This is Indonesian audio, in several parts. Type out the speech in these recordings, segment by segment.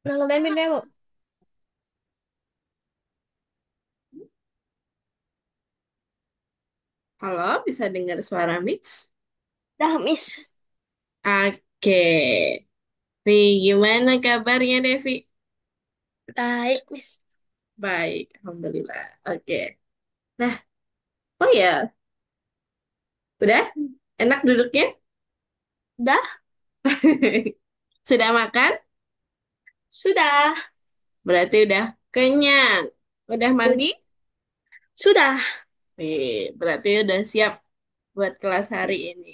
Nah, ngedemin deh, Bu. Halo, bisa dengar suara Mix? Dah, Miss. Oke. Nih, gimana kabarnya, Devi? Baik, Miss. Baik, Alhamdulillah. Oke. Nah, oh ya, udah? Enak duduknya? Dah, Sudah makan? sudah. Berarti udah kenyang. Udah mandi? Sudah. Nih, berarti udah siap buat kelas hari ini.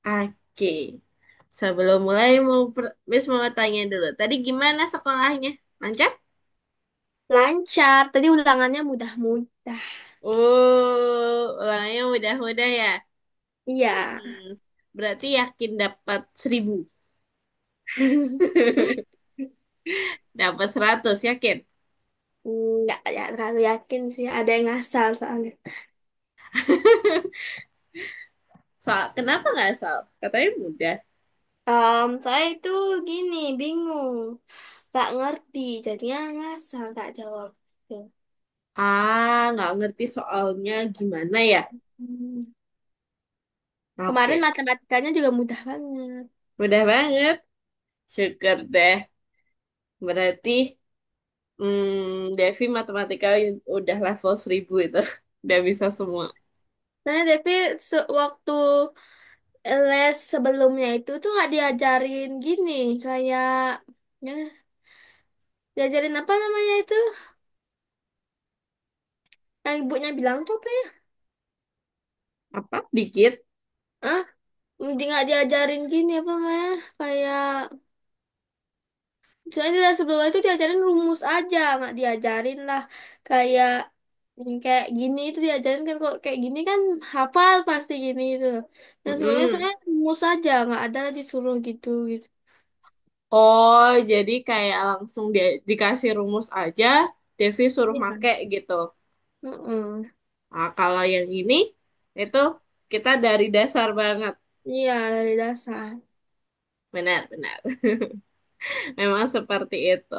Oke. Sebelum mulai, Miss mau tanya dulu. Tadi gimana sekolahnya? Lancar? Lancar. Tadi ulangannya mudah-mudah. Ulangannya mudah-mudah ya. Iya. Hmm, berarti yakin dapat 1.000. Dapat 100, yakin? Enggak ya, terlalu yakin sih. Ada yang ngasal soalnya. Kenapa nggak asal? Katanya mudah. Saya itu gini, bingung. Gak ngerti, jadinya ngasal, tak jawab. Tuh. Nggak ngerti soalnya gimana ya? Hmm. Kemarin Oke, matematikanya juga mudah banget. mudah banget. Syukur deh. Berarti Devi matematika udah level 1.000 itu. Udah bisa semua. Saya Devi waktu les sebelumnya itu tuh nggak diajarin gini, kayak ya, diajarin apa namanya itu? Yang ibunya bilang tuh apa ya? Apa? Dikit? Ah, nggak diajarin gini apa namanya? Kayak soalnya di les sebelumnya itu diajarin rumus aja, nggak diajarin lah kayak kayak gini itu diajarin kan kok kayak gini kan hafal pasti gini itu. Dan sebelumnya Mm-mm. saya rumus aja, nggak ada disuruh gitu gitu. Oh, jadi kayak langsung dikasih rumus aja, Devi suruh Iya. make gitu. Mm-mm. Nah, kalau yang ini, itu kita dari dasar banget. Iya, dari dasar. Benar, benar. Memang seperti itu.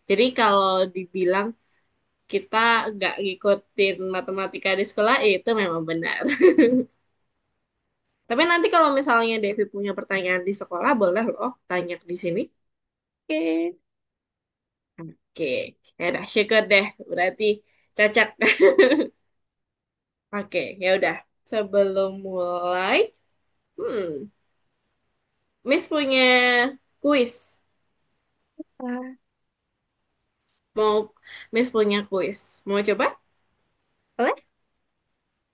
Jadi kalau dibilang kita nggak ngikutin matematika di sekolah, itu memang benar. Tapi nanti kalau misalnya Devi punya pertanyaan di sekolah, boleh loh tanya di sini. Oke. Oke, ya udah syukur deh. Berarti cocok. Oke, ya udah. Sebelum mulai, hmm, Miss punya kuis. Ah, Mau Miss punya kuis. Mau coba? boleh?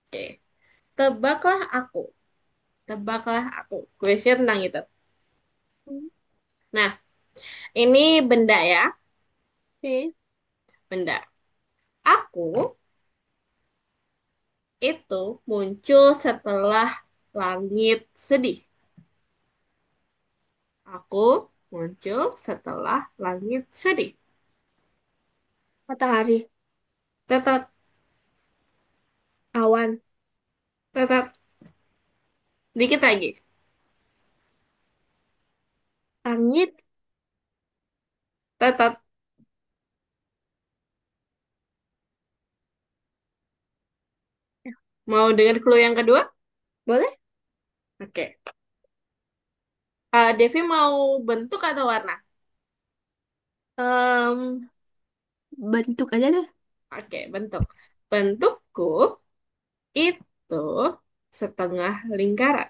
Oke. Tebaklah aku. Tebaklah aku. Kuisnya tentang itu. Nah, ini benda ya. Oke. Benda. Aku itu muncul setelah langit sedih. Aku muncul setelah langit sedih. Matahari, Tetot, awan, tetot. Dikit lagi. langit. Tetot. Eh, Mau dengar clue yang kedua? boleh? Oke. Devi mau bentuk atau warna? Em, bentuk aja deh. Oke, bentuk. Bentukku itu setengah lingkaran.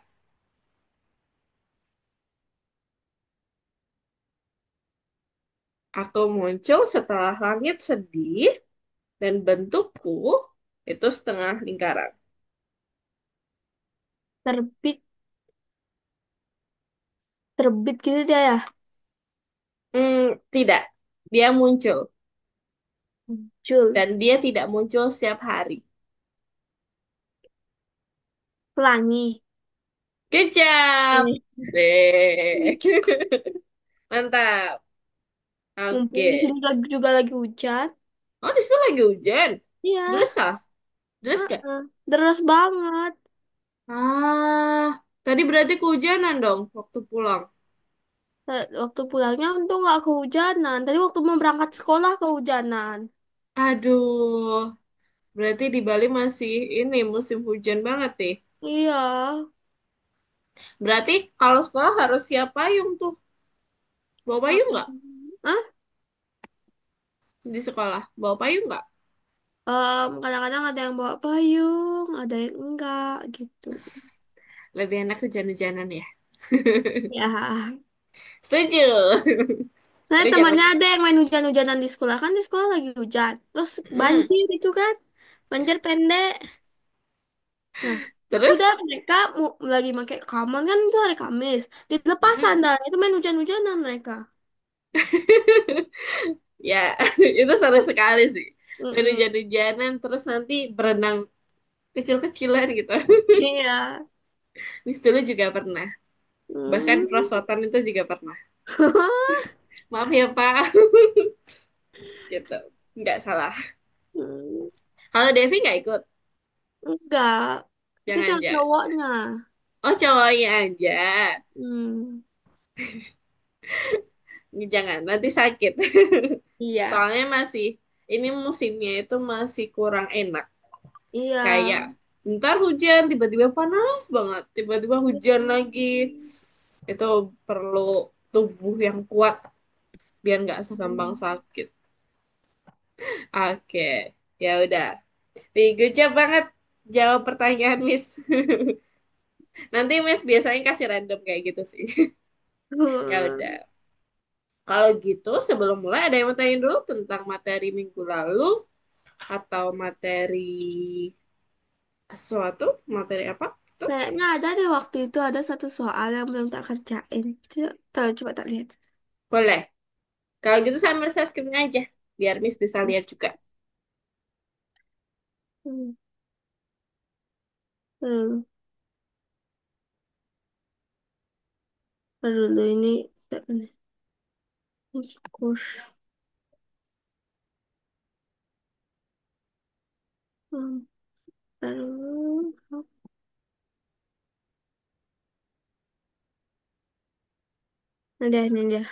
Aku muncul setelah langit sedih dan bentukku itu setengah lingkaran. Terbit, terbit gitu dia ya. Tidak. Dia muncul Muncul. dan dia tidak muncul setiap hari. Pelangi. Kecap. Eh, Dek. Mantap. mumpung di Oke. sini juga lagi hujan. Oh, di situ lagi hujan. Iya. Deras ah? Deras gak? Heeh. Deras banget. Ah, tadi berarti kehujanan dong waktu pulang. Waktu pulangnya untung nggak kehujanan. Tadi waktu mau berangkat sekolah kehujanan. Aduh, berarti di Bali masih ini musim hujan banget nih. Iya. Berarti kalau sekolah harus siap payung tuh. Bawa payung nggak Ah, di sekolah? Bawa payung nggak? kadang-kadang ada yang bawa payung, ada yang enggak gitu. Lebih enak hujan-hujanan ya. Ya. Setuju. Nah, Tapi jangan. temannya ada yang main hujan-hujanan di sekolah kan di sekolah lagi hujan. Terus Hmm. banjir itu kan, banjir pendek. Nah, udah Terus? mereka lagi pakai kamar kan itu hari Kamis. Dilepas Hmm. sandal itu main hujan-hujanan mereka. Ya, itu seru sekali sih. Main Mm-mm. hujan-hujanan, terus nanti berenang kecil-kecilan gitu. Iya. Miss dulu juga pernah. Bahkan Hmm. prosotan itu juga pernah. Maaf ya, Pak. Gitu. Nggak salah. Hmm. Kalau Devi nggak ikut? Enggak. Itu Jangan, jangan. cowok-cowoknya. Oh, cowoknya aja. Hmm. Jangan, nanti sakit. Iya. Soalnya masih, ini musimnya itu masih kurang enak. Iya. Kayak, ntar hujan, tiba-tiba panas banget. Tiba-tiba hujan lagi. Itu perlu tubuh yang kuat biar nggak segampang sakit. Oke, ya udah. Nih, good job banget jawab pertanyaan Miss. Nanti Miss biasanya kasih random kayak gitu sih. Ya udah. Hmm. Kalau gitu, sebelum mulai ada yang mau tanya dulu tentang materi minggu lalu atau materi sesuatu, materi apa? Tuh, Kayaknya ada deh waktu itu ada satu soal yang belum tak kerjain. Coba tak lihat. boleh. Kalau gitu sambil saya screen aja, biar Miss bisa lihat juga. Hmm. Hmm. Aduh, dulu ini tak ini. Kurs. Hmm. Aduh. Ada ini dia.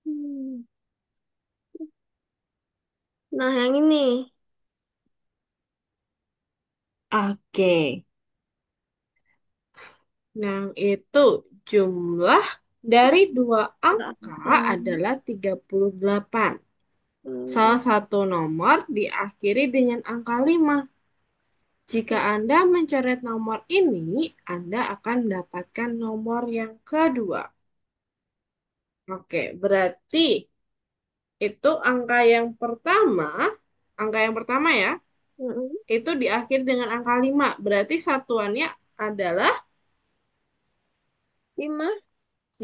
Hmm. Nah, yang ini. Oke, yang itu jumlah dari dua angka Berapa? adalah 38. Hmm. Salah satu nomor diakhiri dengan angka 5. Jika Anda mencoret nomor ini, Anda akan mendapatkan nomor yang kedua. Oke, berarti itu angka yang pertama ya, Hmm. itu diakhiri dengan angka 5. Berarti satuannya adalah, Lima.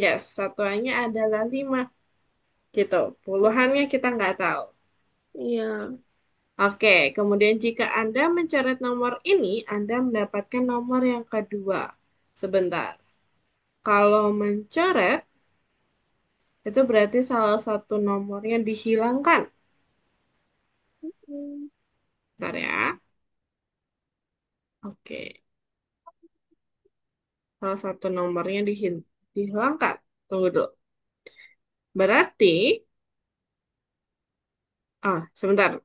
yes, satuannya adalah 5. Gitu. Puluhannya kita nggak tahu. Iya. Oke, kemudian jika Anda mencoret nomor ini, Anda mendapatkan nomor yang kedua. Sebentar. Kalau mencoret, itu berarti salah satu nomornya dihilangkan. Hmm. Bentar ya. Oke. Salah satu nomornya dihilangkan. Tunggu dulu. Berarti, sebentar.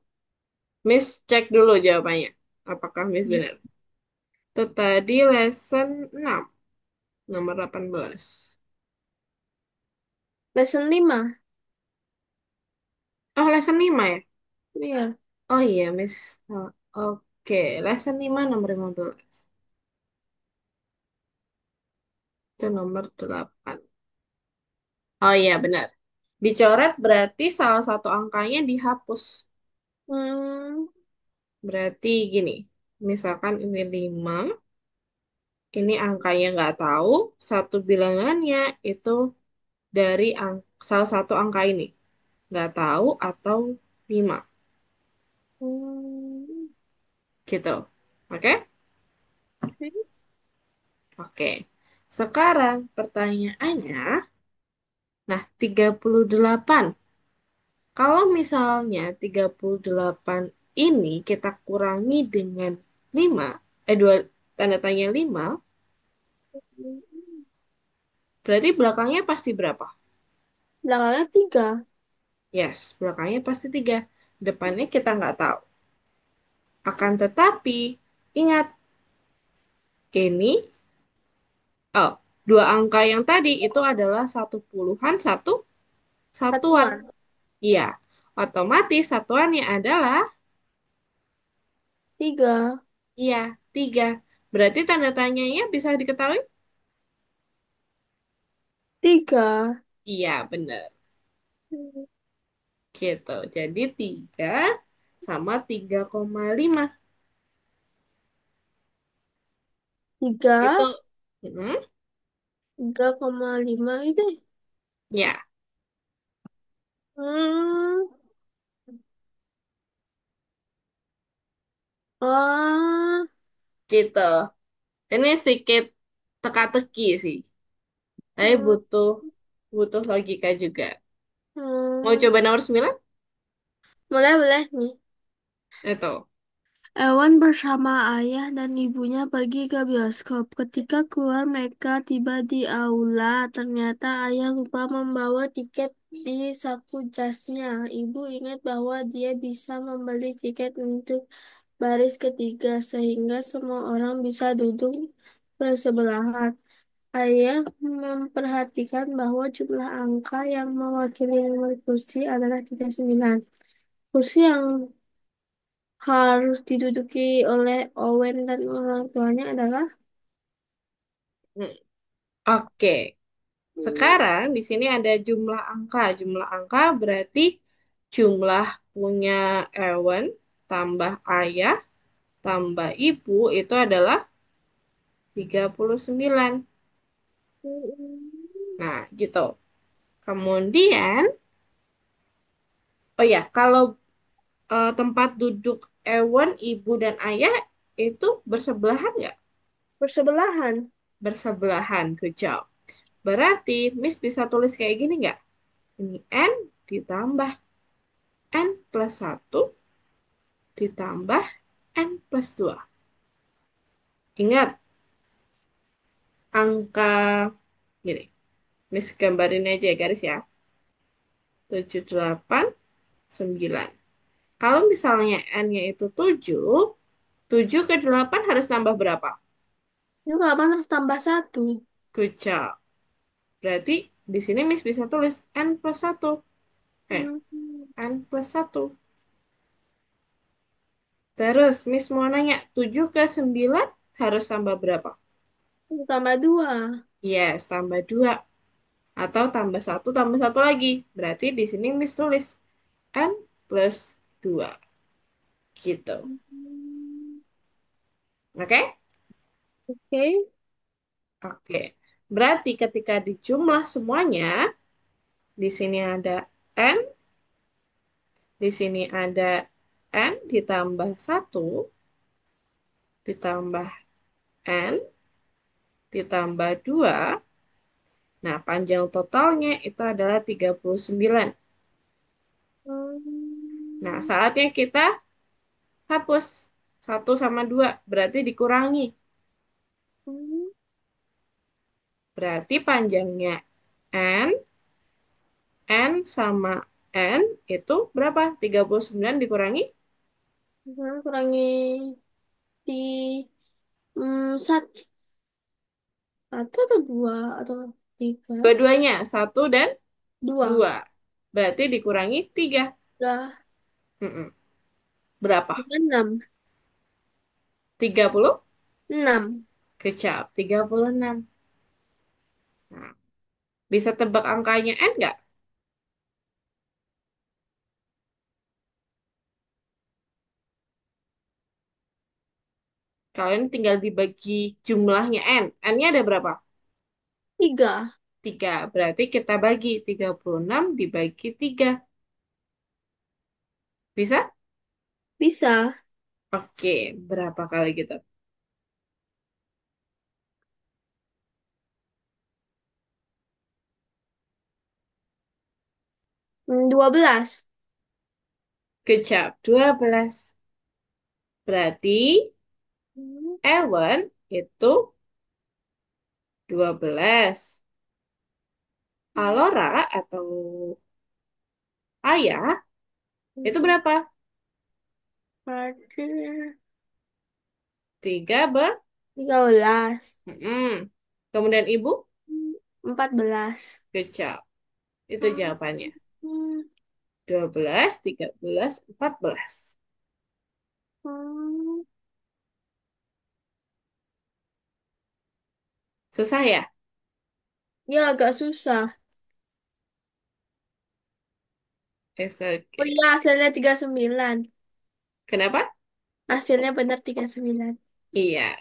Miss cek dulu jawabannya. Apakah Miss benar? Itu tadi lesson 6, nomor 18. Lesson 5. Oh, lesson 5 ya? Iya. Oh iya, Miss. Oh, oke, lesson 5 nomor 15. Itu nomor 8. Oh iya, benar. Dicoret berarti salah satu angkanya dihapus. Hmm. Berarti gini, misalkan ini 5, ini angkanya nggak tahu, satu bilangannya itu dari salah satu angka ini. Nggak tahu atau 5, Hmm. gitu. Oke? Oke. Sekarang pertanyaannya, nah 38. Kalau misalnya 38 ini kita kurangi dengan 5, dua tanda tanya 5, berarti belakangnya pasti berapa? Belakangnya 3. Yes, belakangnya pasti 3. Depannya kita nggak tahu. Akan tetapi, ingat, ini, oh, dua angka yang tadi itu adalah satu puluhan, satu satuan. Satuan. Iya, otomatis satuannya adalah, 3. iya, 3. Berarti tanda tanyanya bisa diketahui? 3. Iya, benar. Gitu. Jadi 3 sama 3,5. 3. Itu, hmm, 3,5 itu. ya, Hmm. Oh. gitu. Ini sedikit teka-teki sih. Tapi Hmm. butuh butuh logika juga. Mau Hmm. coba nomor 9? Boleh, boleh nih. Itu. Ewan bersama ayah dan ibunya pergi ke bioskop. Ketika keluar mereka tiba di aula. Ternyata ayah lupa membawa tiket di saku jasnya. Ibu ingat bahwa dia bisa membeli tiket untuk baris ketiga sehingga semua orang bisa duduk bersebelahan. Ayah memperhatikan bahwa jumlah angka yang mewakili nomor kursi adalah 39. Kursi yang harus diduduki oleh Owen dan orang tuanya adalah Hmm. Oke. Sekarang di sini ada jumlah angka. Jumlah angka berarti jumlah punya Ewan tambah ayah tambah ibu itu adalah 39. Nah, gitu. Kemudian, oh ya, kalau tempat duduk Ewan, ibu, dan ayah itu bersebelahan nggak? bersebelahan. Bersebelahan, good job. Berarti Miss bisa tulis kayak gini nggak? Ini N ditambah N plus satu ditambah N plus 2. Ingat, angka gini. Miss gambarin aja ya garis ya. 78, 9. Kalau misalnya N-nya itu 7, 7 ke 8 harus nambah berapa? Juga kapan harus tambah satu? Good job. Berarti di sini Miss bisa tulis N plus satu. Hmm, N plus satu. Terus Miss mau nanya, 7 ke 9 harus tambah berapa? tambah dua. Yes, tambah 2. Atau tambah satu lagi. Berarti di sini Miss tulis N plus 2. Gitu. Hmm, Oke? oke. Oke. Berarti ketika dijumlah semuanya, di sini ada N, di sini ada N ditambah satu ditambah N, ditambah 2. Nah, panjang totalnya itu adalah 39. Nah, Hmm, saatnya kita hapus satu sama 2 berarti dikurangi. hmm, Berarti panjangnya N, N sama N itu berapa? 39 dikurangi kurangi di satu, satu atau dua atau tiga? dua-duanya, satu dan Dua. 2. Berarti dikurangi 3. Tiga. Berapa? Tiga, 6. 30? 6. Kecap, 36. Nah, bisa tebak angkanya N nggak? Kalian tinggal dibagi jumlahnya N. N-nya ada berapa? 3. 3. Berarti kita bagi 36 dibagi 3. Bisa? Bisa. Oke, berapa kali gitu? 12. Good job. 12. Berarti Hmm, Ewan itu 12. Alora atau Ayah itu berapa? Berarti 3 ber. 13. Mm-mm. Kemudian ibu, 14. good job. Itu Hmm, jawabannya. hmm, 12, 13, 14. hmm. Susah ya? Ya agak susah. It's Oh okay. iya, hasilnya 39. Kenapa? Hasilnya benar 39. Iya.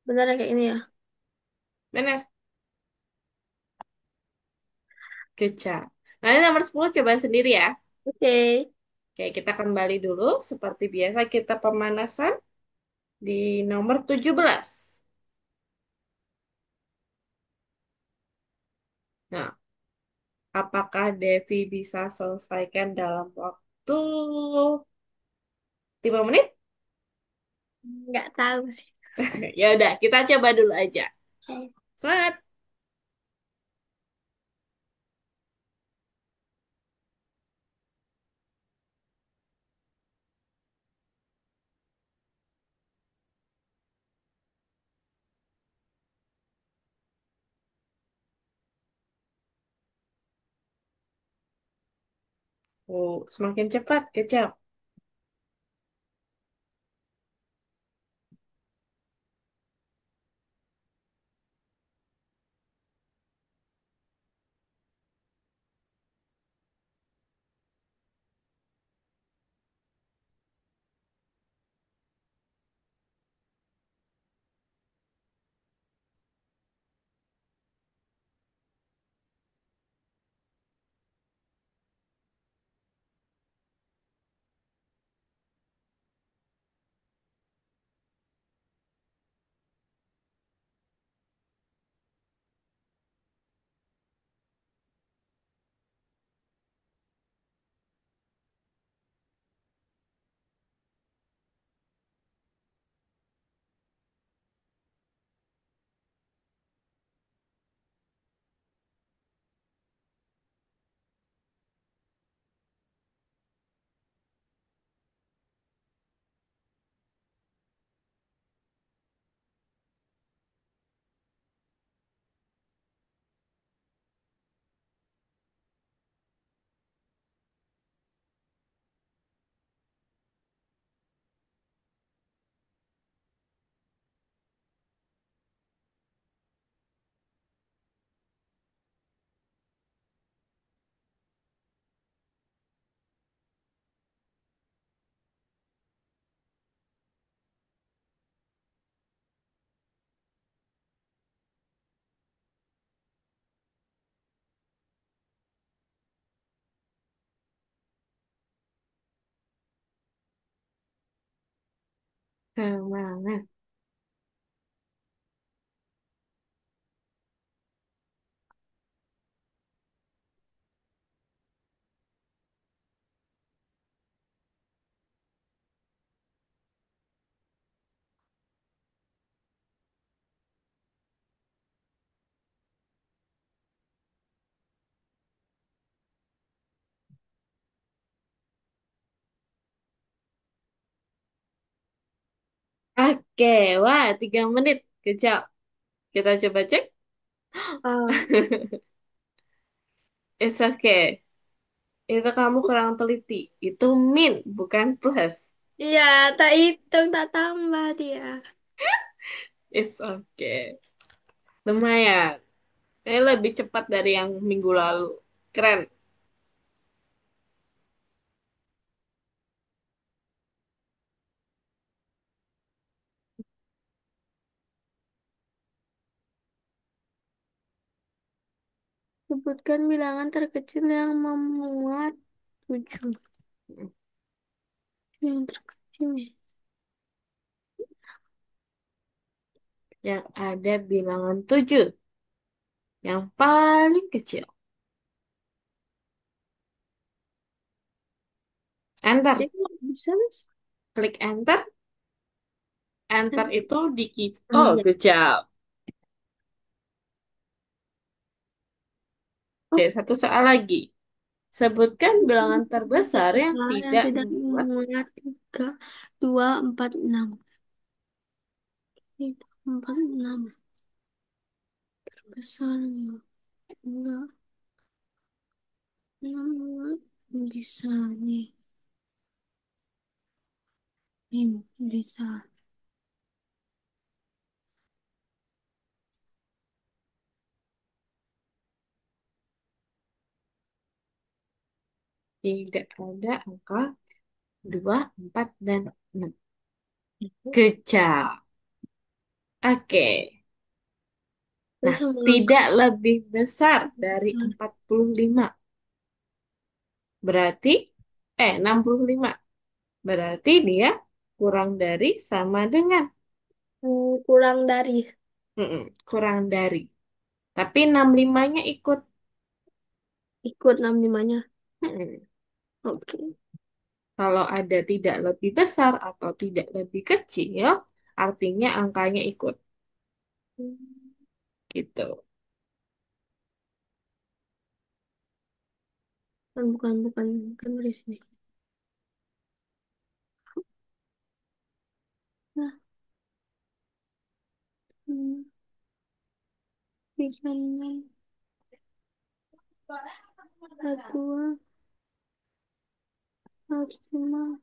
Benar ya kayak ini ya. Benar. Good job. Nanti nomor 10 coba sendiri ya. Oke. Oke, kita kembali dulu. Seperti biasa kita pemanasan di nomor 17. Nah, apakah Devi bisa selesaikan dalam waktu 5 menit? Nggak tahu sih. Ya udah, kita coba dulu aja. Oke. Semangat. Oh, semakin cepat, kecap. Semangat. Oke, wah 3 menit. Kecap. Kita coba cek. Ah, It's okay. Itu kamu kurang teliti. Itu min, bukan plus. iya, tak hitung, tak tambah dia. It's okay. Lumayan. Ini lebih cepat dari yang minggu lalu. Keren. Sebutkan bilangan terkecil yang memuat 7. Yang terkecil nih. yang ada bilangan 7, yang paling kecil. Enter, Jadi kok bisa, Mas? klik enter. Enter Kan- itu di Oh oh, iya. good job. Oke, Oh, satu soal lagi. Sebutkan bilangan terbesar satu yang hal yang tidak tidak membuat memuat 2, 4, 6. 4, 6. Besarnya. Enggak. 6 bisa nih. Ini bisa. tidak ada angka 2, 4, dan 6. Good job. Oke. Terus Nah, sama angka tidak lebih besar dari besar. 45. Berarti, 65. Berarti dia kurang dari sama dengan. Kurang dari. Kurang dari. Tapi 65-nya ikut. Ikut 65-nya. Mm-mm. Oke. Kalau ada tidak lebih besar atau tidak lebih kecil, artinya angkanya ikut. Gitu. Bukan bukan dari sini. Nah, hmm, 36, 42, 45,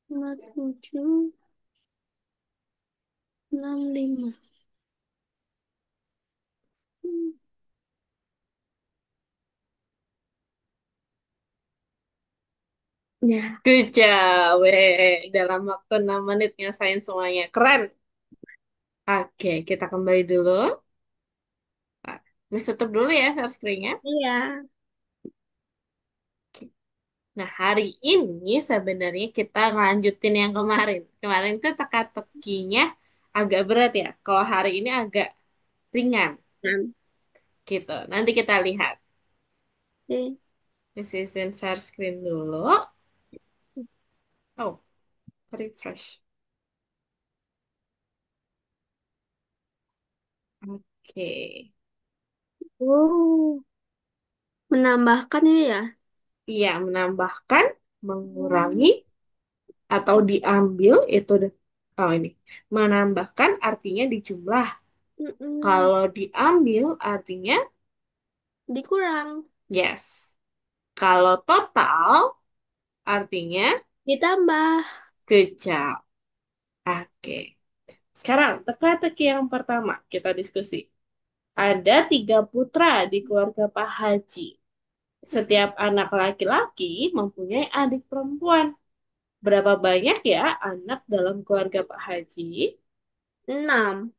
57, 65. Hmm, Ya, Good job. Weh, dalam waktu 6 menit nyelesain semuanya. Keren. Oke, kita kembali dulu. Nah, Terus tutup dulu ya share screen-nya. iya. Nah, hari ini sebenarnya kita ngelanjutin yang kemarin. Kemarin tuh teka-tekinya agak berat ya. Kalau hari ini agak ringan Nah, gitu. Nanti kita lihat. oke. Isiin share screen dulu. Oh, refresh. Oke. Oh, menambahkan ini ya. Iya, menambahkan, mengurangi, Hmm, atau diambil itu oh ini. Menambahkan artinya dijumlah. mm-mm. Kalau diambil artinya Dikurang, yes. Kalau total artinya ditambah. good job. Oke. Sekarang teka-teki yang pertama kita diskusi. Ada 3 putra di keluarga Pak Haji. Setiap anak laki-laki mempunyai adik perempuan. Berapa banyak ya anak dalam keluarga Pak Haji? 6.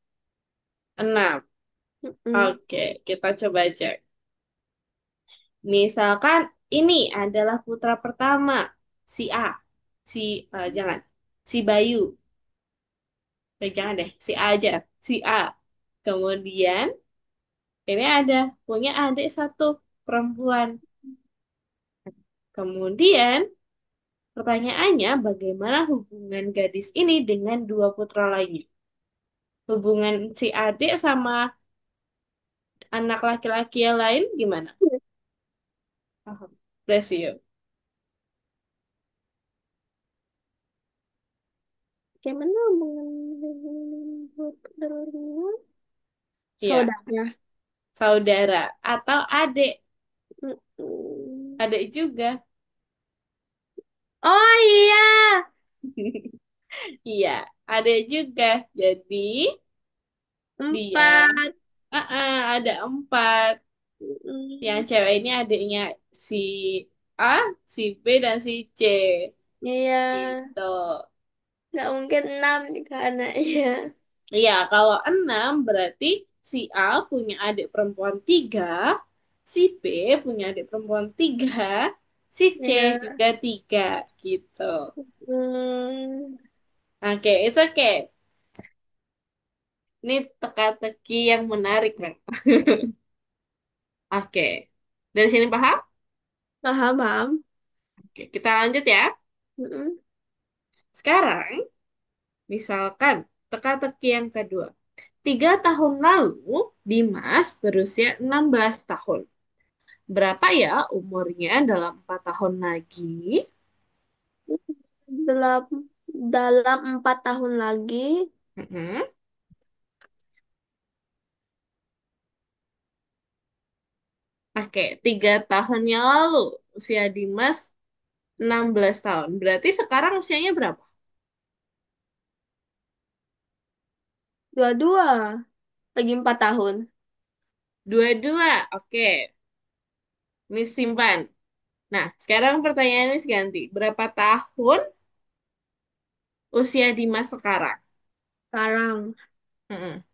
6. Mm-mm. Oke, kita coba cek. Misalkan ini adalah putra pertama, si A. Jangan, si Bayu. Jangan deh, si A aja. Si A. Kemudian ini punya adik satu perempuan. Kemudian pertanyaannya bagaimana hubungan gadis ini dengan 2 putra lainnya? Hubungan si adik sama anak laki-laki yang lain gimana? Paham. Bless you. Gimana hubungan berhubungan Iya, saudara? saudara atau adik. Mm-mm. Adik juga. Oh iya, Iya, adik juga. Jadi dia 4. ada 4. Yang Mm-mm. cewek ini adiknya si A, si B, dan si C. Iya, Gitu. nggak mungkin 6 juga anaknya. Iya, kalau 6 berarti si A punya adik perempuan 3, si B punya adik perempuan 3, si C Iya. juga 3, gitu. Hmm. Oke, it's okay. Ini teka-teki yang menarik, kan? Oke. Dari sini paham? Paham, paham. Oke, kita lanjut ya. Mm-mm. Sekarang, misalkan teka-teki yang kedua. 3 tahun lalu, Dimas berusia 16 tahun. Berapa ya umurnya dalam 4 tahun lagi? Dalam, dalam 4 tahun lagi, Mm-mm. Oke, 3 tahun yang lalu usia Dimas 16 tahun. Berarti sekarang usianya berapa? dua-dua lagi 4 tahun. Dua-dua. Oke, ini simpan. Nah, sekarang pertanyaannya ganti. Berapa tahun usia Dimas sekarang? Sekarang Mm-mm.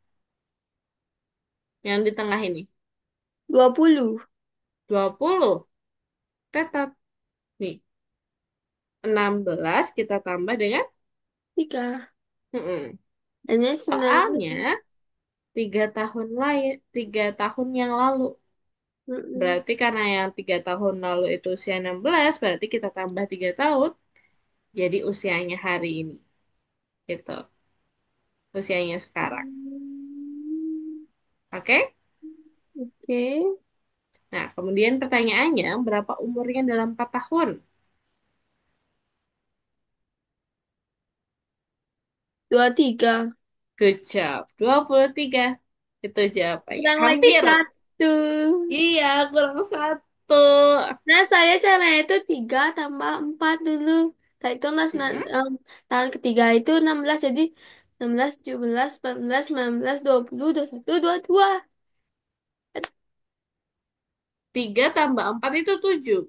Yang di tengah ini. 20. 20. Tetap. Nih, 16 kita tambah dengan. 3. Mm-mm. Hanya 19. Soalnya 3 tahun yang lalu. Mm-mm. Berarti karena yang 3 tahun lalu itu usia 16, berarti kita tambah 3 tahun, jadi usianya hari ini. Gitu, usianya sekarang. Oke? Oke. Nah, kemudian pertanyaannya, berapa umurnya dalam 4 tahun? 23. Good job, 23. Itu jawabannya. Kurang lagi Hampir. satu. Iya, kurang satu. Nah, saya caranya itu 3 tambah 4 dulu. Nah, itu Mm-mm. tahun ketiga itu 16. Jadi 16, 17, 18, 19, 20, 21, 22. 3 tambah 4 itu 7.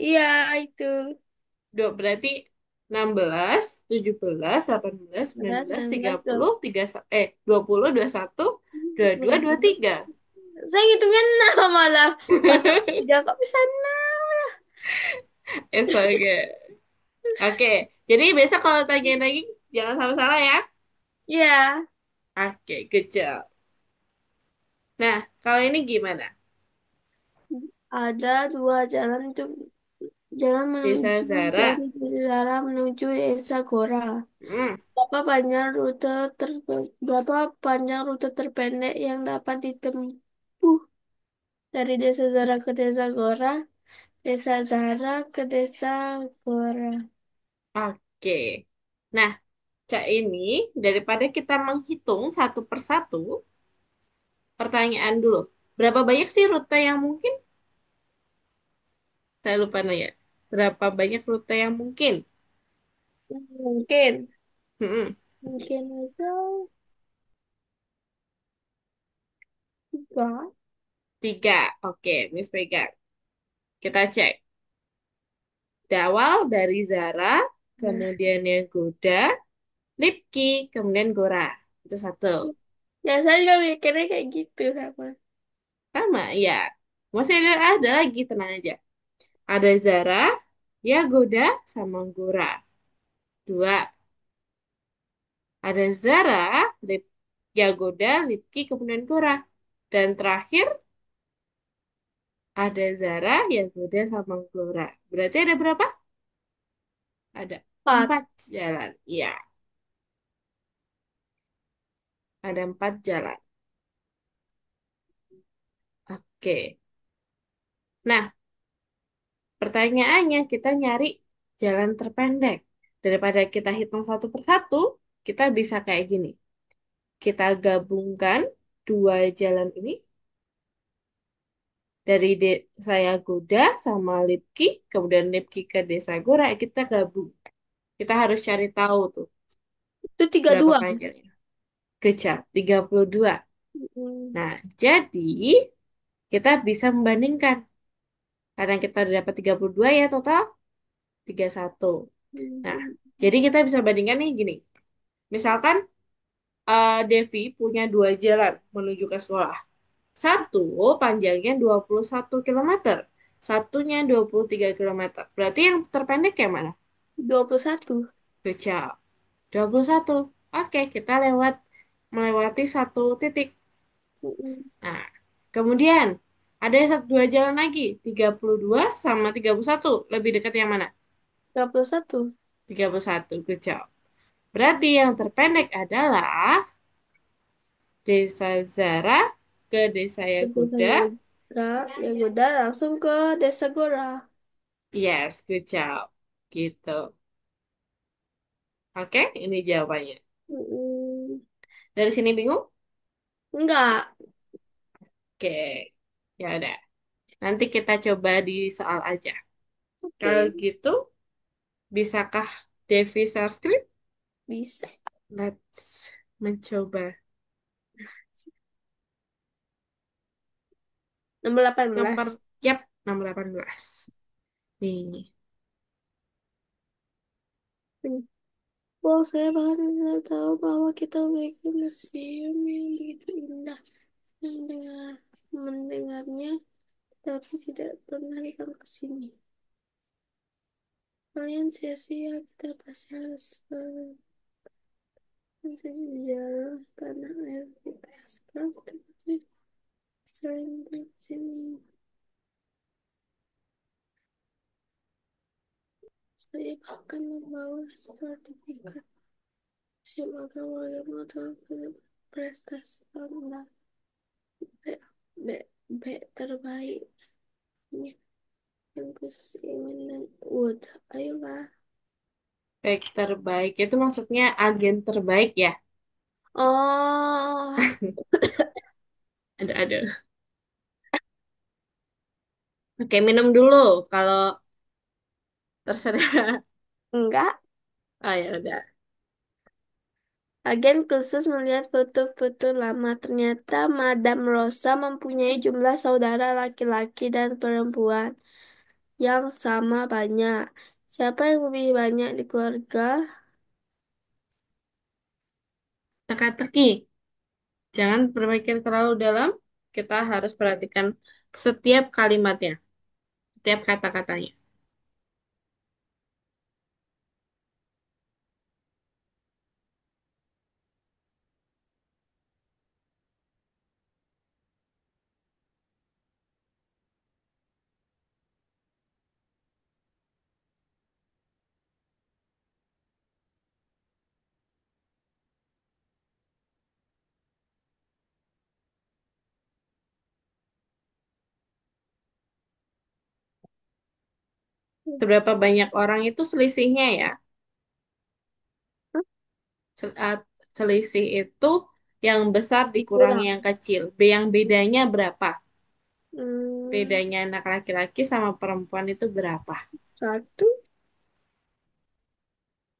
Iya, itu. Berarti 16, 17, 18, 19, 19, 19, 30, 20, 21, 22, 22. 23. Saya ngitungnya 6 malah. Padahal 3 kok bisa 6? It's okay. Oke, jadi besok kalau tanyain lagi, jangan sampai salah ya. Iya. Oke, good job. Nah, kalau ini gimana? Ada 2 jalan untuk jalan Desa menuju Zara. dari Desa menuju Desa Gora. Hmm, Berapa panjang rute terpendek yang dapat ditempuh dari Desa Zara ke Desa Gora, Desa Zara ke Desa Gora? oke. Nah, Cak ini, daripada kita menghitung satu persatu, pertanyaan dulu. Berapa banyak sih rute yang mungkin? Saya lupa nanya. Berapa banyak rute yang mungkin? Mungkin, Hmm, mungkin aja 3. 3. Oke, Miss pegang. Kita cek. Dawal dari Zara, Nah, kemudian yang Goda, Lipki, kemudian Gora. Itu satu. ya saya juga mikirnya kayak gitu sama. Sama, ya. Masih ada lagi, tenang aja. Ada Zara, ya Goda, sama Gora. Dua. Ada Zara, Yagoda, Lipki, kemudian Gora. Dan terakhir ada Zara, Yagoda, sama Gora. Berarti ada berapa? Ada 4. 4 jalan. Iya, ada 4 jalan. Oke. Nah, pertanyaannya kita nyari jalan terpendek. Daripada kita hitung satu persatu, kita bisa kayak gini. Kita gabungkan 2 jalan ini dari saya Goda sama Lipki, kemudian Lipki ke Desa Gora, kita gabung. Kita harus cari tahu tuh Itu tiga berapa dua. panjangnya. Kecap, 32. Hmm. Nah, jadi kita bisa membandingkan. Karena kita udah dapat 32 ya total 31. Nah, jadi kita bisa bandingkan nih gini. Misalkan Devi punya 2 jalan menuju ke sekolah. Satu panjangnya 21 km. Satunya 23 km. Berarti yang terpendek yang mana? 21. Kecap. 21. Oke, kita melewati satu titik. Mm-mm. Nah, kemudian ada satu dua jalan lagi, 32 sama 31. Lebih dekat yang mana? 31. 31. Good job. Berarti yang terpendek adalah Desa Zara ke Desa Desa Yagoda. Yagoda, Yagoda langsung ke Desa Gora. Yes, good job. Gitu. Oke, ini jawabannya. Mm-mm. Dari sini bingung? Enggak. Oke, ya udah. Nanti kita coba di soal aja. Kalau Oke, gitu, bisakah Devi share script? bisa. Let's mencoba. Nomor 18. Nomor, yap, nomor 18. Nih, Wow, saya bahkan tidak tahu bahwa kita memiliki museum yang begitu indah. Mendengarnya, tapi tidak pernah datang ke sini. Kalian sia-sia, kita pasti harus sejarah tanah air kita. Sekarang kita pasti sering ke sini. Saya bahkan membawa sertifikat museum agama yang mengatakan prestasi Anda B, B, B terbaik. Ini yang khusus Iman dan Wood. Ayolah. baik terbaik. Itu maksudnya agen terbaik ya? Oh, Ada. Oke, minum dulu. Kalau terserah. enggak. Oh ya udah. Agen khusus melihat foto-foto lama. Ternyata Madam Rosa mempunyai jumlah saudara laki-laki dan perempuan yang sama banyak. Siapa yang lebih banyak di keluarga? Teka-teki. Jangan berpikir terlalu dalam. Kita harus perhatikan setiap kalimatnya, setiap kata-katanya. Seberapa banyak orang itu selisihnya ya? Hah? Selisih itu yang besar dikurangi Kurang. yang kecil. Yang bedanya berapa? Hmm, Bedanya anak laki-laki sama perempuan itu berapa? satu.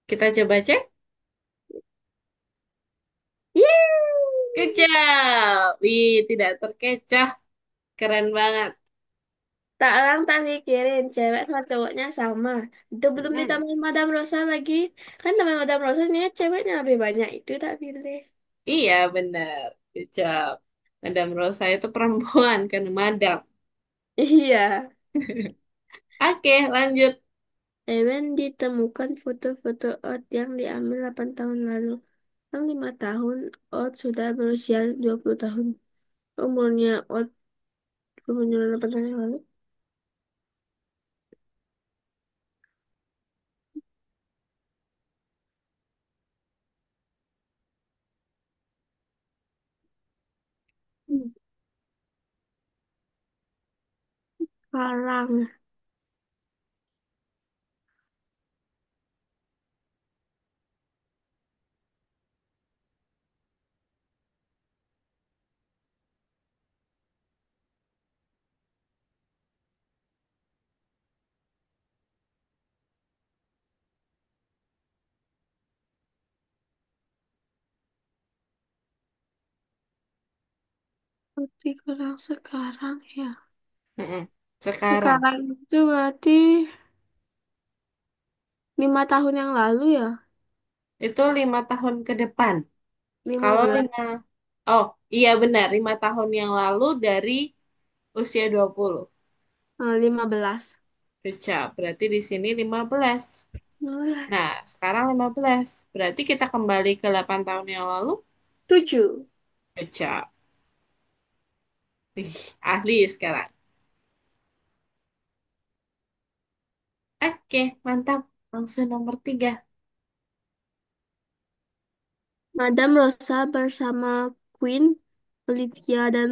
Kita coba cek. Yeay! Kejam. Wih, tidak terkecoh. Keren banget. Tak orang tak mikirin cewek sama cowoknya sama. Itu belum Mm-mm. ditambahin Madam Rosa lagi. Kan teman Madam Rosa ini ceweknya lebih banyak. Itu tak pilih. Iya, benar. Kejam. Madam Rosa itu perempuan, kan Madam. Iya. Oke, lanjut. Ewen ditemukan foto-foto Odd yang diambil 8 tahun lalu. Yang 5 tahun, Odd sudah berusia 20 tahun. Umurnya Odd umurnya 8 tahun yang lalu. Hmm. Sekarang. Tapi kurang sekarang ya. Mm-mm. Sekarang. Sekarang itu berarti 5 tahun yang lalu ya. Itu 5 tahun ke depan. lima Kalau belas 5, oh iya benar, 5 tahun yang lalu dari usia 20. 15. Kecap, berarti di sini 15. 15. Nah, sekarang 15. Berarti kita kembali ke 8 tahun yang lalu. 7. Baca. Ih, ahli sekarang. Oke, mantap. Langsung nomor 3. Madam Rosa bersama Queen Olivia dan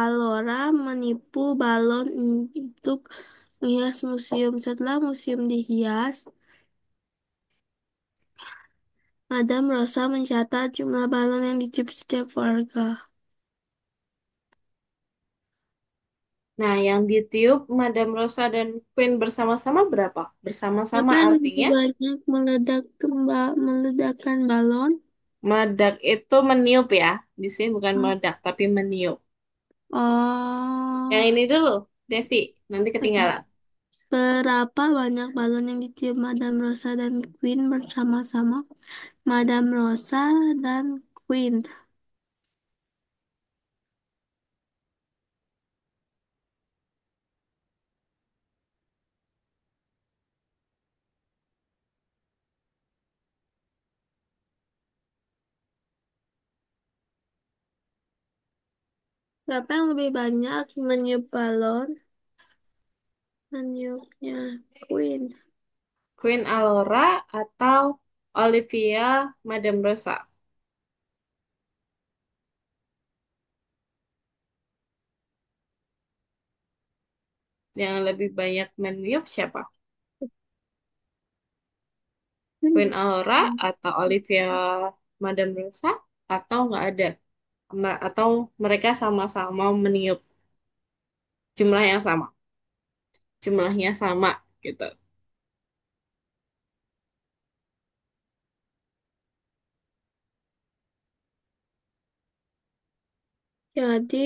Alora menipu balon untuk menghias museum. Setelah museum dihias, Madam Rosa mencatat jumlah balon yang ditiup setiap warga. Nah, yang ditiup Madam Rosa dan Queen bersama-sama berapa? Bersama-sama Siapa yang lebih artinya banyak meledakkan balon? meledak itu meniup ya. Di sini bukan meledak, tapi meniup. Yang Oh, ini dulu, Devi. Nanti oke. ketinggalan. Berapa banyak balon yang ditiup Madam Rosa dan Queen bersama-sama? Madam Rosa dan Queen. Siapa yang lebih banyak meniup balon? Meniupnya Queen. Queen Alora atau Olivia Madam Rosa? Yang lebih banyak meniup siapa? Queen Alora atau Olivia Madam Rosa? Atau nggak ada? Atau mereka sama-sama meniup jumlah yang sama? Jumlahnya sama gitu. Jadi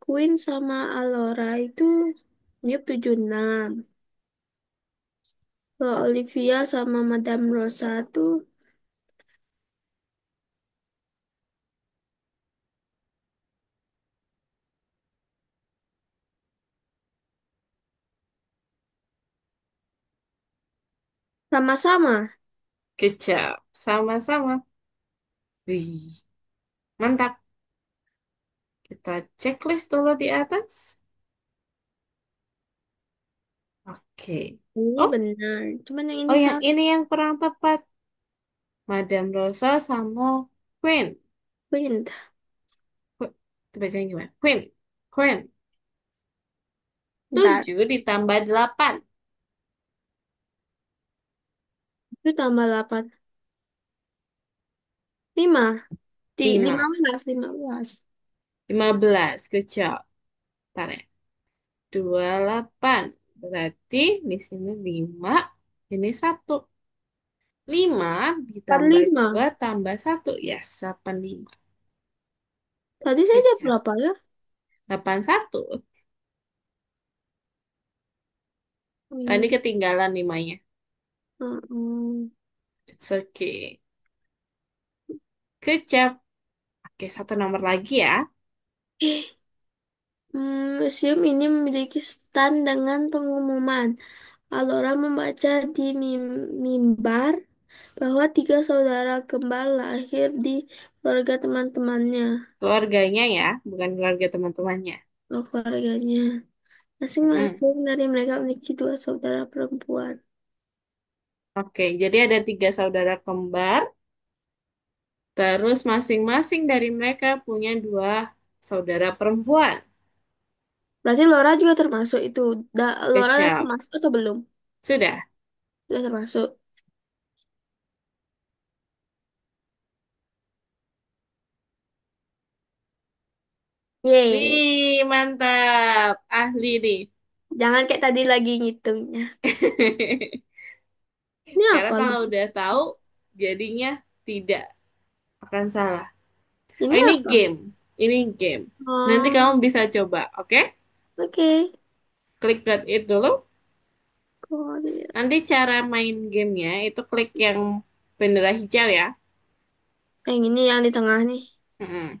Queen sama Alora itu niup 76. Kalau Olivia sama Madame Rosa tuh sama-sama. Kecap. Sama-sama. Wih, mantap. Kita checklist dulu di atas. Oke. Ini Oh, benar. Cuman yang oh ini yang salah. ini yang kurang tepat. Madam Rosa sama Queen. Queen. Itu bacanya gimana? Queen. Queen. Bentar. 7 ditambah 8. Itu tambah 8. 5. 5. 15. 15. 15. Good job. Ntar ya. 28. Berarti di sini 5. Ini 1. 5 ditambah 45. 2 tambah 1. Yes, 85. Tadi saya Good jawab job. berapa ya? 81. Tadi Hmm. ketinggalan 5-nya. Hmm. It's okay. Good job. Oke, satu nomor lagi ya. Museum ini memiliki stand dengan pengumuman. Alora membaca di mimbar bahwa tiga saudara kembar lahir di keluarga teman-temannya Keluarganya ya, bukan keluarga teman-temannya. atau keluarganya. Mm-mm. Masing-masing dari mereka memiliki dua saudara perempuan. Oke, jadi ada 3 saudara kembar. Terus masing-masing dari mereka punya 2 saudara perempuan. Berarti Laura juga termasuk itu. Laura udah Kecap. termasuk atau belum? Sudah. Sudah termasuk. Yeay. Wih, mantap. Ahli nih. Jangan kayak tadi lagi ngitungnya. Ini Karena apa? kalau udah tahu, jadinya tidak akan salah. Oh, Ini ini apa? game. Ini game. Nanti Oh, kamu bisa coba, oke? oke. Klik get it dulu. Korea. Nanti cara main gamenya itu klik yang bendera hijau ya. Yang ini yang di tengah nih. Mm-mm.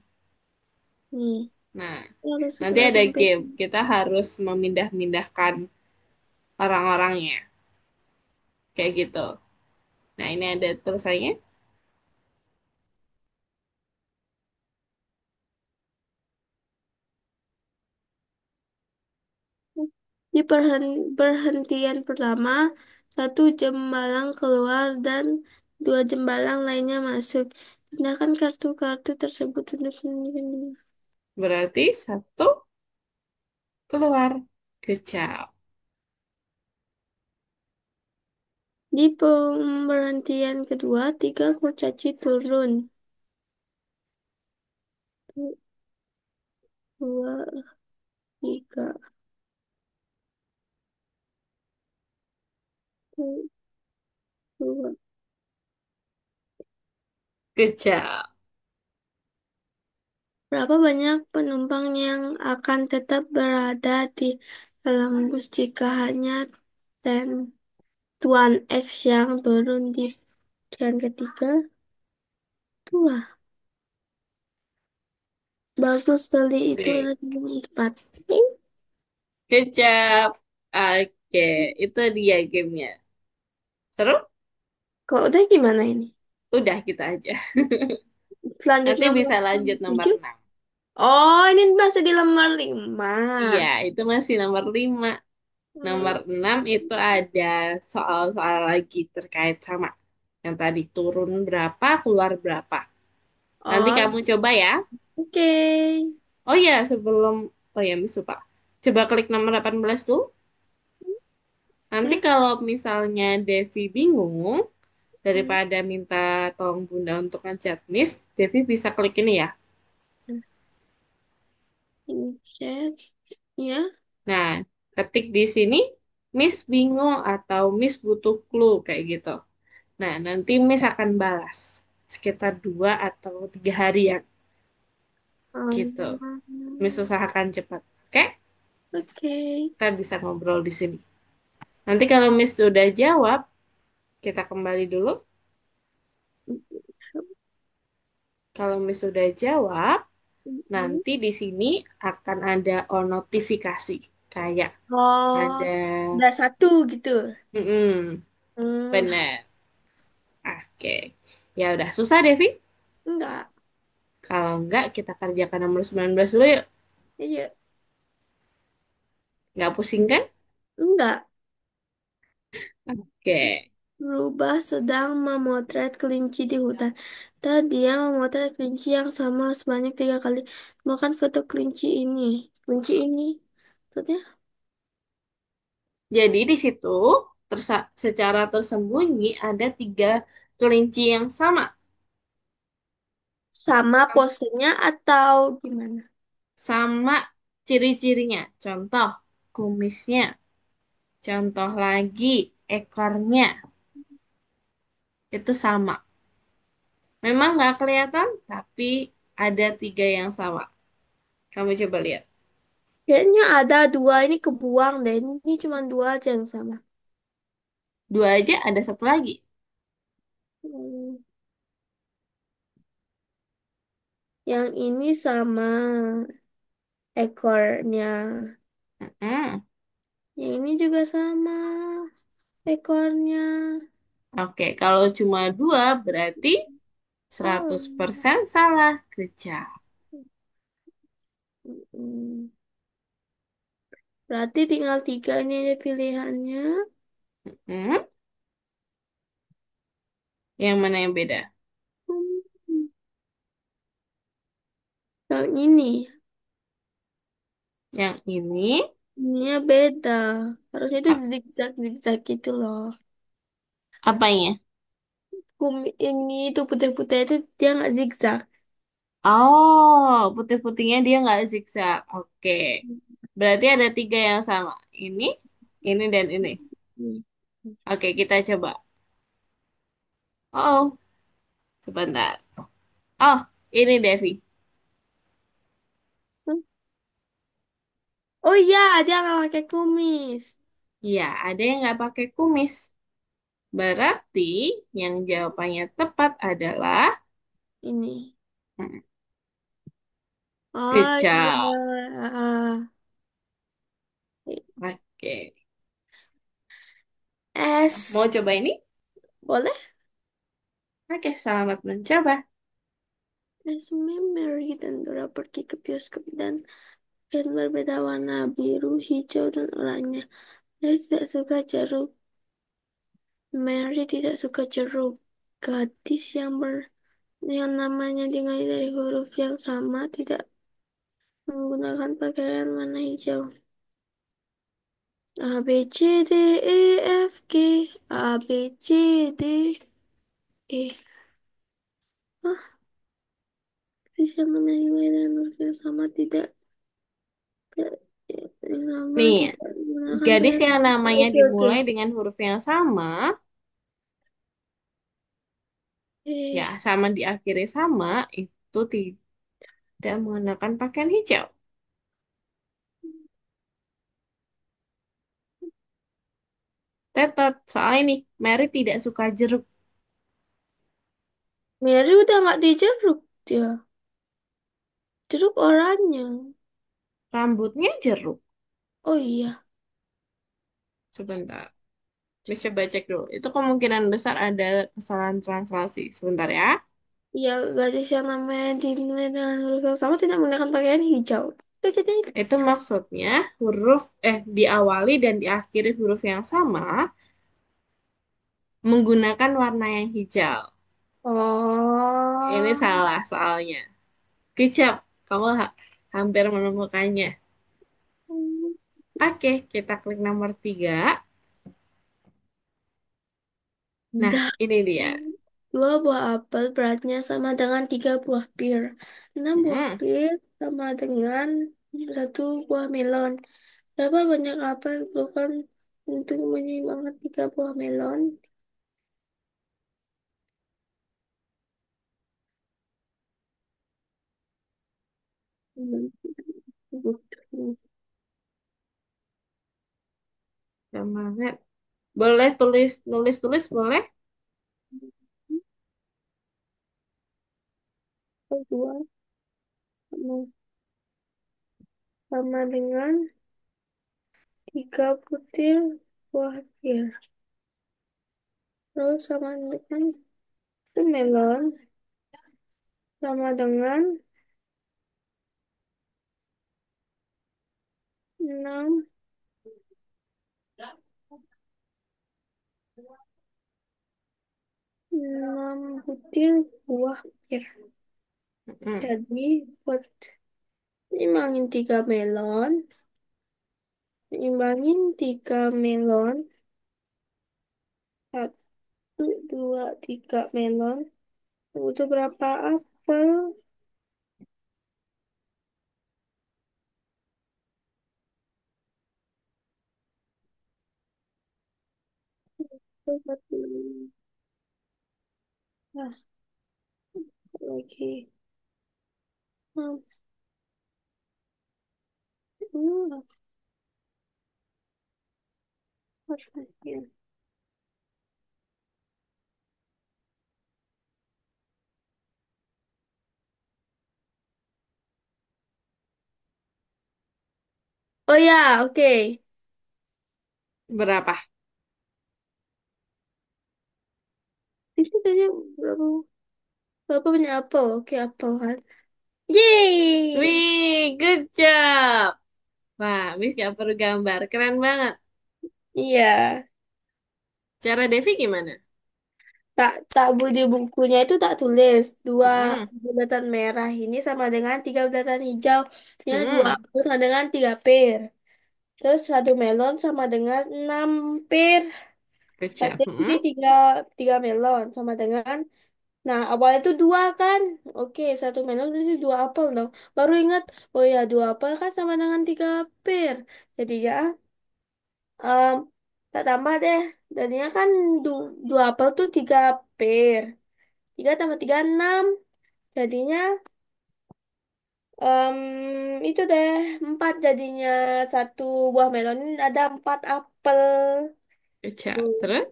Nih. Nah, Harus nanti segera ada sampai. game. Kita harus memindah-mindahkan orang-orangnya. Kayak gitu. Nah, ini ada tulisannya. Di perhentian pertama, satu jembalang keluar dan dua jembalang lainnya masuk. Pindahkan kartu-kartu tersebut untuk Berarti satu keluar. Kecap. di pemberhentian kedua, tiga kurcaci turun. Dua, tiga, dua. Kecap. Berapa banyak penumpang yang akan tetap berada di dalam bus jika hanya dan Tuan X yang turun di bagian ketiga? Dua. Bagus sekali, itu Oke. adalah yang tepat. Kecap. Oke, itu dia gamenya. Seru? Kalau udah gimana ini? Udah kita aja. Nanti Selanjutnya bisa berapa? lanjut nomor Tujuh? 6. Oh, ini masih di lembar lima. Iya, itu masih nomor 5. Hmm. Nomor 6 itu ada soal-soal lagi terkait sama yang tadi turun berapa, keluar berapa. Nanti Oh, kamu coba ya. oke. Oh iya, sebelum oh ya, Miss lupa. Coba klik nomor 18 tuh. Nanti Ya. kalau misalnya Devi bingung, Hmm. daripada minta tolong Bunda untuk ngechat Miss, Devi bisa klik ini ya. Ini chat. Ya. Nah, ketik di sini Miss bingung atau Miss butuh clue kayak gitu. Nah, nanti Miss akan balas sekitar 2 atau 3 harian gitu. Miss usahakan cepat. Oke? Oke. Kita bisa ngobrol di sini. Nanti kalau Miss sudah jawab, kita kembali dulu. Kalau Miss sudah jawab, Hmm. nanti di sini akan ada notifikasi. Kayak Oh, ada, udah satu gitu. mm Hmm, benar. Oke. Ya udah, susah Devi? enggak. Kalau enggak, kita kerjakan nomor 19 dulu yuk. Iya, Nggak pusing kan? enggak. Oke. Rubah sedang memotret kelinci di hutan. Dan dia memotret kelinci yang sama sebanyak 3 kali. Makan foto kelinci ini. Kelinci ini. Maksudnya Jadi di situ secara tersembunyi ada 3 kelinci yang sama. sama posenya atau gimana? Sama ciri-cirinya. Contoh, kumisnya. Contoh lagi, ekornya. Itu sama. Memang nggak kelihatan, tapi ada 3 yang sama. Kamu coba lihat. Kayaknya ada dua, ini kebuang deh. Ini cuma dua aja yang sama. 2 aja, ada satu lagi. Hmm, yang ini sama ekornya. Mm-mm. Yang ini juga sama ekornya. Oke, kalau cuma 2 berarti Salah. 100% salah. Kerja. Mm. Berarti tinggal tiga ini aja pilihannya. Hmm, yang mana yang beda? Hmm, yang ini. Yang ini, Ininya beda. Harusnya itu a- zigzag-zigzag gitu loh. apanya? Ini tuh putih-putih itu dia nggak zigzag. Oh, putih-putihnya dia nggak zigzag. Oke. Berarti ada 3 yang sama. Ini, dan ini. Hmm. Oke, kita coba. Oh, sebentar. Oh, ini Devi. Oh iya, dia nggak pakai kumis. Ya, ada yang nggak pakai kumis. Berarti yang jawabannya tepat adalah Ini. hmm, Oh kecap. iya. Oke. Es. Mau coba ini? Boleh? Oke, selamat mencoba. Esme, Mary, dan Dora pergi ke bioskop dan film berbeda warna biru, hijau, dan oranye. Mary tidak suka jeruk. Mary tidak suka jeruk. Gadis yang namanya dimulai dari huruf yang sama tidak menggunakan pakaian warna hijau. A, B, C, D, E, F, G. A, B, C, D, E. Ah, gadis yang namanya dimulai dari huruf yang sama tidak yang sama Nih, tidak menggunakan gadis pakaian. yang namanya Oke, oke. dimulai dengan huruf yang sama, ya Eh, sama diakhiri sama, itu tidak mengenakan pakaian hijau. Tetot, soalnya nih, Mary tidak suka jeruk. Mary udah nggak dijeruk dia. Jeruk oranye. Rambutnya jeruk. Oh iya. Sebentar, bisa coba cek dulu. Itu kemungkinan besar ada kesalahan translasi. Sebentar ya. Ya, gadis yang namanya dimulai dengan huruf yang sama tidak menggunakan pakaian hijau. Itu jadi Itu maksudnya diawali dan diakhiri huruf yang sama menggunakan warna yang hijau. Ini oh. salah soalnya. Kicap, kamu hampir menemukannya. Oke, kita klik nomor 3. Nah, Dah. ini dia. Dua buah apel beratnya sama dengan tiga buah pir. Enam buah Hmm, pir sama dengan satu buah melon. Berapa banyak apel diperlukan untuk menyeimbangkan tiga buah melon? Hmm, semangat. Boleh nulis-tulis boleh? dua sama dengan tiga butir buah pir. Terus sama dengan itu melon sama dengan enam 6 butir buah pir. Hmm, Jadi buat imbangin tiga melon, satu, dua, tiga melon. Butuh berapa apel? Satu, nah, lagi. Hmm, hmm, apa lagi? Oh ya, oke. berapa? Itu tanya berapa berapa banyak apel? Oke, apel kan. Yeay! Wih, good job. Wah, Miss gak perlu gambar. Keren banget. Iya. Cara Devi gimana? Tak tak di bukunya itu tak tulis dua Hmm, bulatan merah ini sama dengan tiga bulatan hijau. Ya, dua hmm, apel sama dengan tiga pir. Terus satu melon sama dengan 6 pir. good job. Berarti sini Hmm, tiga melon sama dengan. Nah, awalnya itu dua kan? Oke, satu melon berarti dua apel dong. Baru ingat, oh ya dua apel kan sama dengan tiga pir. Jadi ya, em, tak tambah deh. Jadinya kan dua apel tuh tiga pir. Tiga tambah tiga enam. Jadinya itu deh empat jadinya satu buah melon ini ada 4 apel. good job. Tuh, Terus?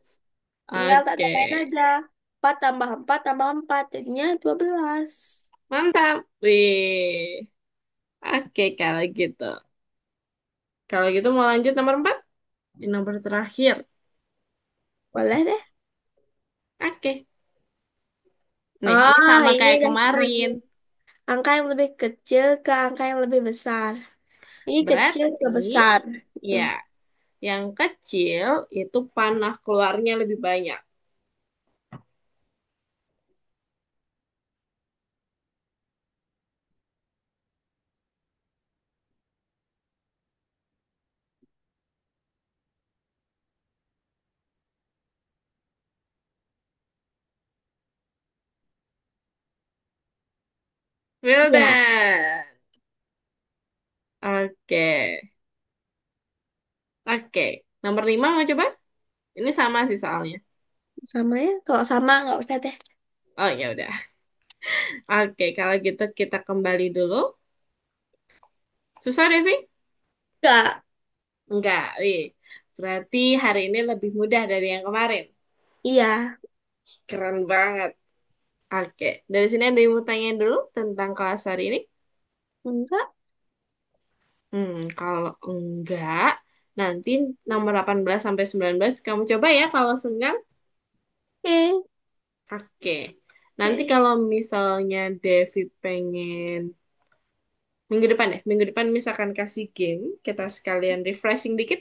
tinggal tak Oke, tambahin aja. 4 tambah 4 jadinya 12. mantap. Wih, oke kalau gitu. Kalau gitu mau lanjut nomor 4? Di nomor terakhir. Boleh deh. Oke. Nih, ini Oh, sama ini kayak lagi. kemarin. Angka yang lebih kecil ke angka yang lebih besar. Ini kecil Berarti, ke besar. ya, Hmm. yang kecil itu panah keluarnya lebih banyak. Well Ya, done. Oke. Oke. Nomor 5 mau coba? Ini sama sih soalnya. sama ya. Kalau sama nggak usah deh. Oh ya udah. Oke, kalau gitu kita kembali dulu. Susah, Devi? Nggak. Enggak. Wih. Berarti hari ini lebih mudah dari yang kemarin. Iya. Keren banget. Oke. Dari sini ada yang mau tanyain dulu tentang kelas hari ini? Enggak. Kalau enggak, nanti nomor 18 sampai 19 kamu coba ya kalau senggang. Oke. Oke. Nanti Oke. kalau misalnya Devi pengen minggu depan ya, minggu depan misalkan kasih game, kita sekalian refreshing dikit,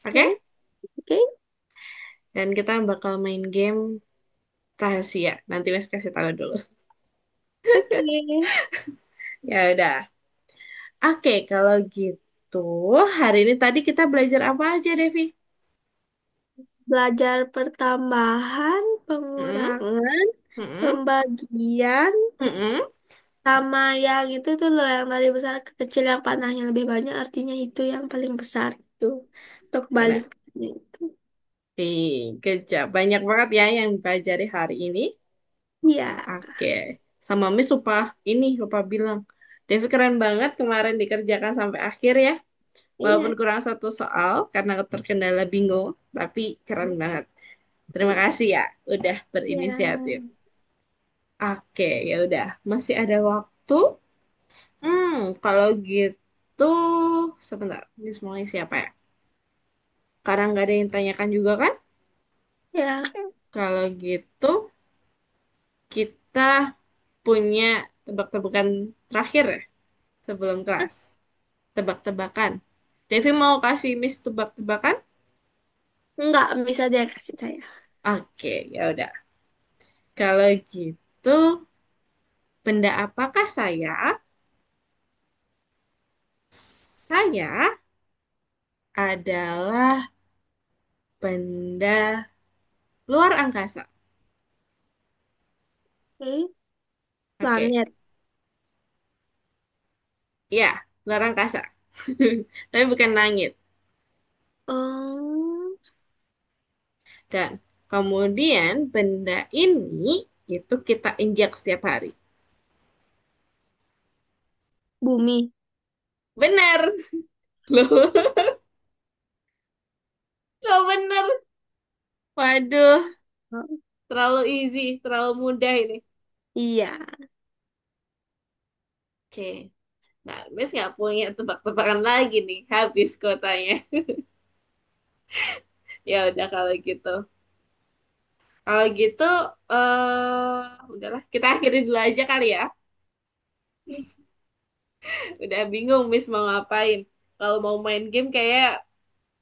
oke? Oke. Oke. Dan kita bakal main game rahasia. Nanti Mas kasih tahu dulu. Oke. Ya udah. Oke, kalau gitu hari ini tadi kita belajar apa aja, Devi? Belajar pertambahan, Hmm, pengurangan, hmm, pembagian, hmm. sama yang itu tuh loh yang dari besar ke kecil yang panahnya lebih banyak artinya itu yang paling besar itu. Untuk Benar. baliknya itu. Kejap. Banyak banget ya yang dipelajari hari ini. Iya. Oke. Sama Miss lupa bilang. Devi keren banget kemarin dikerjakan sampai akhir ya. Walaupun Iya. kurang satu soal karena terkendala bingung, tapi keren banget. Terima kasih ya udah berinisiatif. Iya. Oke, ya udah. Masih ada waktu? Kalau gitu sebentar. Ini semuanya siapa ya? Karena nggak ada yang tanyakan juga kan? Ya. Kalau gitu kita punya tebak-tebakan terakhir ya sebelum kelas. Tebak-tebakan. Devi mau kasih Miss tebak-tebakan? Enggak bisa dia kasih saya. Oke, ya udah. Kalau gitu, benda apakah saya? Saya adalah benda luar angkasa. Oke. Oke, Planet. ya, luar angkasa. Tapi bukan langit. Oh, Dan kemudian benda ini itu kita injak setiap hari. bumi. Benar. Loh, loh benar. Waduh, Oh, terlalu easy, terlalu mudah ini. iya. Oke. Nah, Miss nggak punya tebak-tebakan lagi nih. Habis kotanya. Ya udah kalau gitu. Kalau gitu, udahlah. Kita akhiri dulu aja kali ya. Udah bingung Miss mau ngapain. Kalau mau main game kayak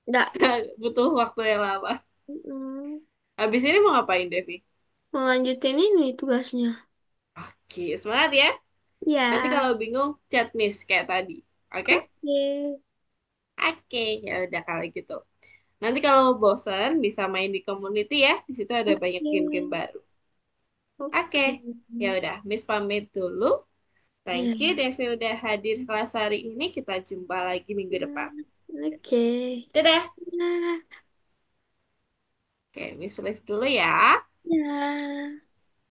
Enggak. butuh waktu yang lama. Mm, Habis ini mau ngapain, Devi? mau lanjutin ini tugasnya. Oke, semangat ya. Nanti Ya. kalau bingung, chat Miss kayak tadi. Oke? Oke. Oke, ya udah kalau gitu. Nanti kalau bosan bisa main di community ya. Di situ ada banyak Oke. game-game baru. Oke, Oke. ya udah. Miss pamit dulu. Thank Ya. you Devi udah hadir kelas hari ini. Kita jumpa lagi minggu depan. Oke. Dadah. Ya. Oke, Miss Live dulu ya. Ya.